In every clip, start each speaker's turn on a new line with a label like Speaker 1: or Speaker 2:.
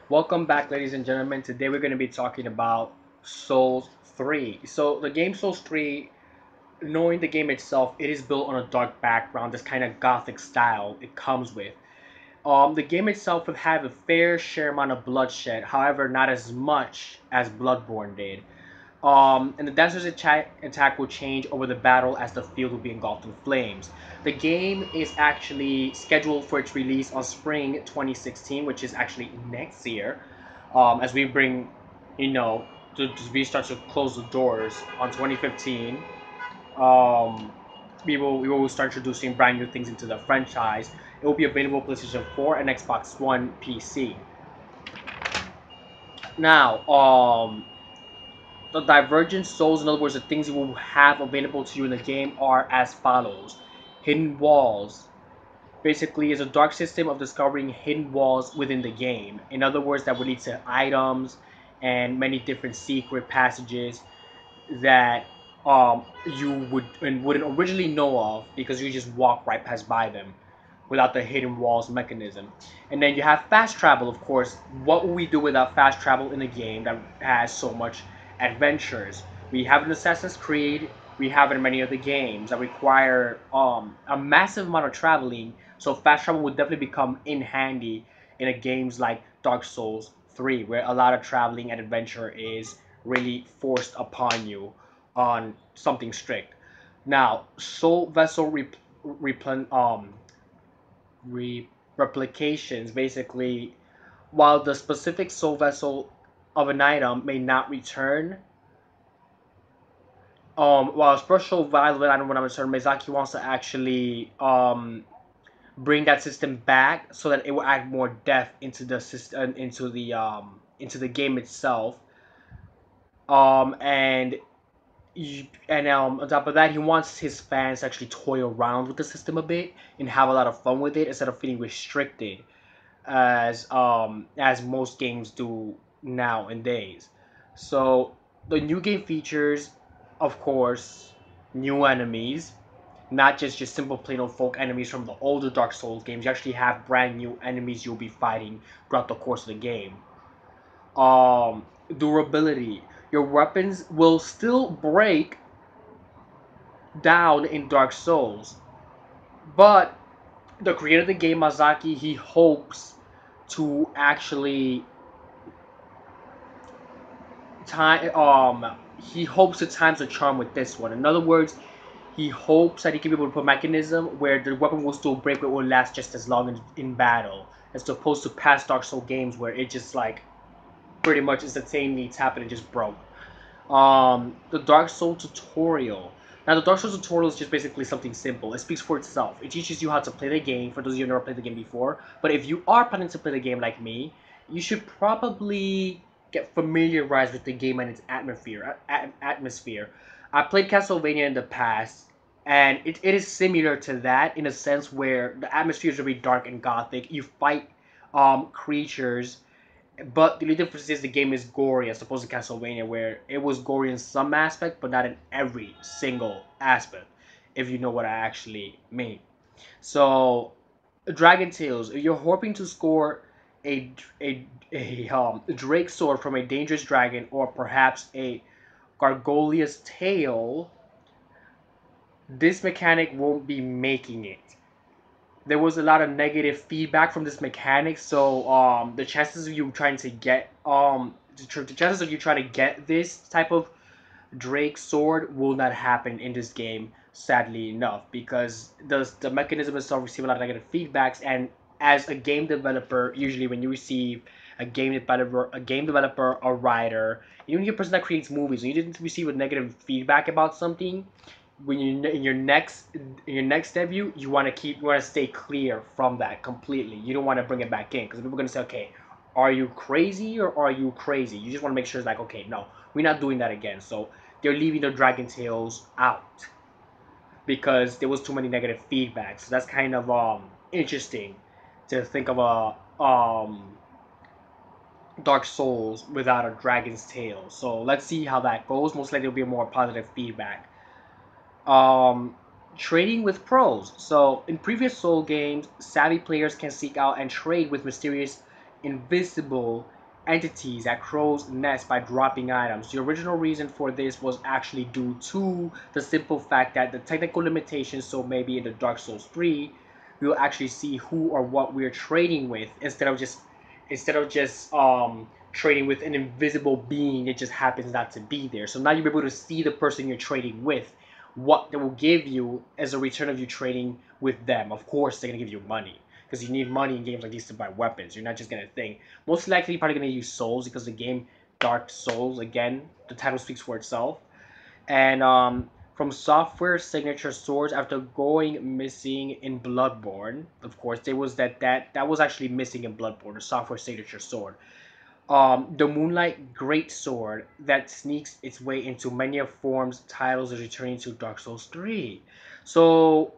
Speaker 1: Welcome back, ladies and gentlemen. Today we're going to be talking about Souls 3. So, the game Souls 3, knowing the game itself, it is built on a dark background, this kind of gothic style it comes with. The game itself would have a fair share amount of bloodshed, however, not as much as Bloodborne did. And the dancer's attack will change over the battle as the field will be engulfed in flames. The game is actually scheduled for its release on spring 2016, which is actually next year. As we bring, you know, we start to close the doors on 2015. Um, we will start introducing brand new things into the franchise. It will be available PlayStation 4 and Xbox One PC. Now, the divergent souls, in other words, the things you will have available to you in the game, are as follows. Hidden walls basically is a dark system of discovering hidden walls within the game. In other words, that would lead to items and many different secret passages that you wouldn't originally know of because you just walk right past by them without the hidden walls mechanism. And then you have fast travel, of course. What will we do without fast travel in a game that has so much adventures? We have in Assassin's Creed, we have in many other games that require a massive amount of traveling. So fast travel would definitely become in handy in a games like Dark Souls 3, where a lot of traveling and adventure is really forced upon you on something strict. Now, Soul Vessel replications basically, while the specific soul vessel of an item may not return, while a special value of an item when I'm return, Mizaki wants to actually bring that system back so that it will add more depth into the system, into the game itself. And on top of that, he wants his fans to actually toy around with the system a bit and have a lot of fun with it instead of feeling restricted as most games do nowadays. So the new game features, of course, new enemies, not just simple plain old folk enemies from the older Dark Souls games. You actually have brand new enemies you'll be fighting throughout the course of the game. Durability. Your weapons will still break down in Dark Souls, but the creator of the game, Mazaki, he hopes to actually time he hopes to times the charm with this one. In other words, he hopes that he can be able to put a mechanism where the weapon will still break but it will last just as long in battle, as opposed to past Dark Souls games where it just like pretty much instantaneously tapped and it just broke. The Dark Souls tutorial. Now, the Dark Souls tutorial is just basically something simple. It speaks for itself. It teaches you how to play the game, for those of you who have never played the game before. But if you are planning to play the game like me, you should probably get familiarized with the game and its atmosphere. I played Castlevania in the past, and it is similar to that in a sense where the atmosphere is very dark and gothic. You fight creatures, but the only difference is the game is gory as opposed to Castlevania, where it was gory in some aspect, but not in every single aspect, if you know what I actually mean. So, Dragon Tales, if you're hoping to score a Drake sword from a dangerous dragon, or perhaps a Gargolia's tail, this mechanic won't be making it. There was a lot of negative feedback from this mechanic, so the chances of you trying to get the chances of you trying to get this type of Drake sword will not happen in this game, sadly enough, because the mechanism itself receive a lot of negative feedbacks. And as a game developer, usually when you receive a writer, even a person that creates movies, when you didn't receive a negative feedback about something, when you in your next debut, you want to stay clear from that completely. You don't want to bring it back in because people are gonna say, okay, are you crazy or are you crazy? You just want to make sure it's like, okay, no, we're not doing that again. So they're leaving the Dragon Tales out because there was too many negative feedbacks. So that's kind of interesting to think of a Dark Souls without a Dragon's Tail. So let's see how that goes. Most likely it'll be more positive feedback. um, Trading with pros. So, in previous Soul games, savvy players can seek out and trade with mysterious invisible entities at crow's nest by dropping items. The original reason for this was actually due to the simple fact that the technical limitations, so maybe in the Dark Souls 3, we'll actually see who or what we're trading with instead of just trading with an invisible being that just happens not to be there. So now you'll be able to see the person you're trading with, what they will give you as a return of you trading with them. Of course, they're gonna give you money because you need money in games like these to buy weapons. You're not just gonna think. Most likely, you're probably gonna use souls because the game Dark Souls, again, the title speaks for itself. And from Software signature swords, after going missing in Bloodborne, of course, there was that was actually missing in Bloodborne, the Software signature sword. The Moonlight Great Sword that sneaks its way into many of Form's titles is returning to Dark Souls 3. So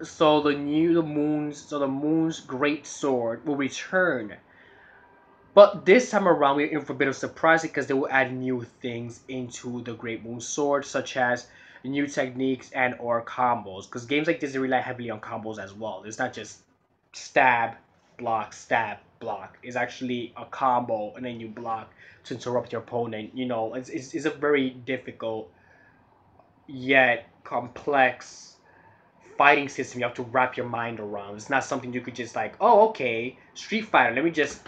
Speaker 1: the Moon's Great Sword will return. But this time around, we're in for a bit of surprise because they will add new things into the Great Moon Sword, such as new techniques and or combos. Because games like this they rely heavily on combos as well. It's not just stab, block. It's actually a combo and then you block to interrupt your opponent. You know, it's a very difficult yet complex fighting system you have to wrap your mind around. It's not something you could just like, oh, okay, Street Fighter, let me just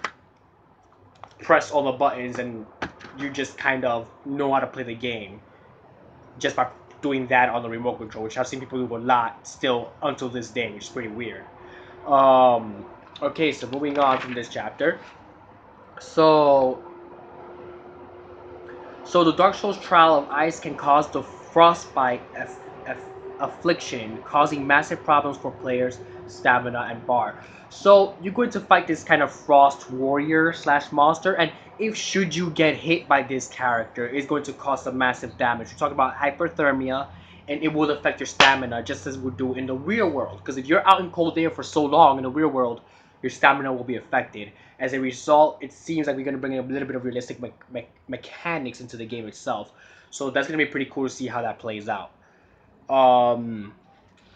Speaker 1: press all the buttons and you just kind of know how to play the game just by doing that on the remote control, which I've seen people do a lot still until this day, which is pretty weird. Okay, so moving on from this chapter. So So the Dark Souls trial of ice can cause the frostbite affliction, causing massive problems for players' stamina and bar. So you're going to fight this kind of frost warrior slash monster, and if should you get hit by this character, it's going to cause some massive damage. We're talking about hyperthermia, and it will affect your stamina just as it would do in the real world. Because if you're out in cold air for so long in the real world, your stamina will be affected. As a result, it seems like we're going to bring in a little bit of realistic mechanics into the game itself. So that's going to be pretty cool to see how that plays out. Um,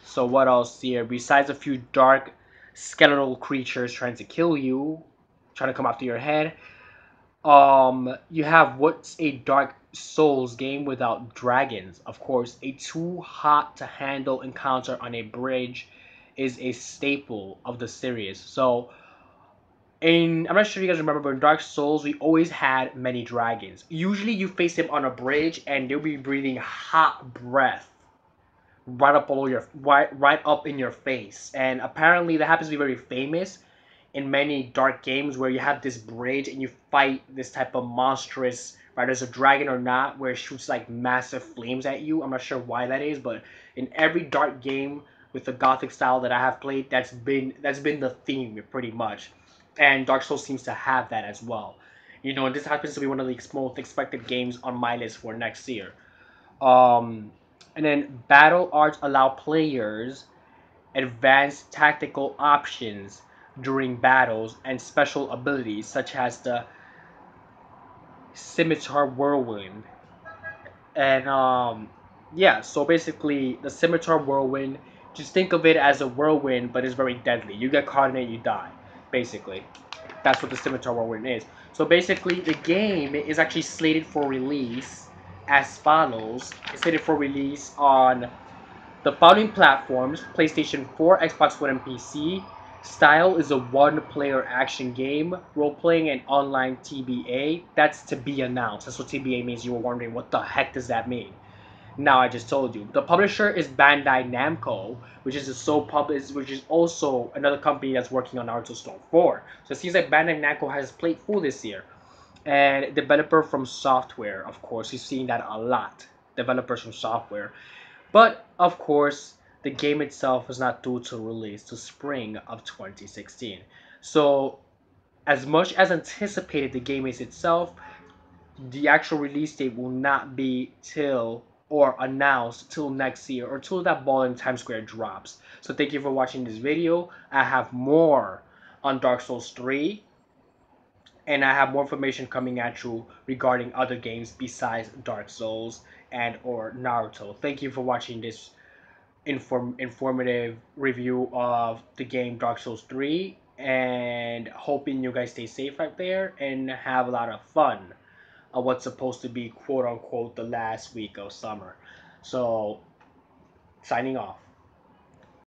Speaker 1: so what else here? Besides a few dark skeletal creatures trying to kill you, trying to come after your head, you have what's a Dark Souls game without dragons. Of course, a too hot to handle encounter on a bridge is a staple of the series. So I'm not sure if you guys remember, but in Dark Souls, we always had many dragons. Usually, you face them on a bridge, and they'll be breathing hot breath right up in your face. And apparently, that happens to be very famous in many dark games where you have this bridge and you fight this type of monstrous, whether it's a dragon or not, where it shoots like massive flames at you. I'm not sure why that is, but in every dark game with the gothic style that I have played, that's been the theme pretty much, and Dark Souls seems to have that as well. You know, and this happens to be one of the most expected games on my list for next year. Um, and then battle arts allow players advanced tactical options during battles and special abilities such as the scimitar whirlwind. And yeah, so basically the scimitar whirlwind, just think of it as a whirlwind, but it's very deadly. You get caught in it, you die. Basically, that's what the scimitar whirlwind is. So basically, the game is actually slated for release as follows. It's slated for release on the following platforms: PlayStation 4, Xbox One, and PC. Style is a one-player action game, role-playing and online TBA. That's to be announced. That's what TBA means. You were wondering, what the heck does that mean? Now I just told you. The publisher is Bandai Namco, which is also another company that's working on Naruto Storm 4. So it seems like Bandai Namco has played full this year. And developer from software, of course, you've seen that a lot. Developers from software. But of course, the game itself is not due to release to spring of 2016. So as much as anticipated the game is itself, the actual release date will not be till or announced till next year or till that ball in Times Square drops. So thank you for watching this video. I have more on Dark Souls 3, and I have more information coming at you regarding other games besides Dark Souls and or Naruto. Thank you for watching this informative review of the game Dark Souls 3, and hoping you guys stay safe out there and have a lot of fun on what's supposed to be quote unquote the last week of summer. So, signing off.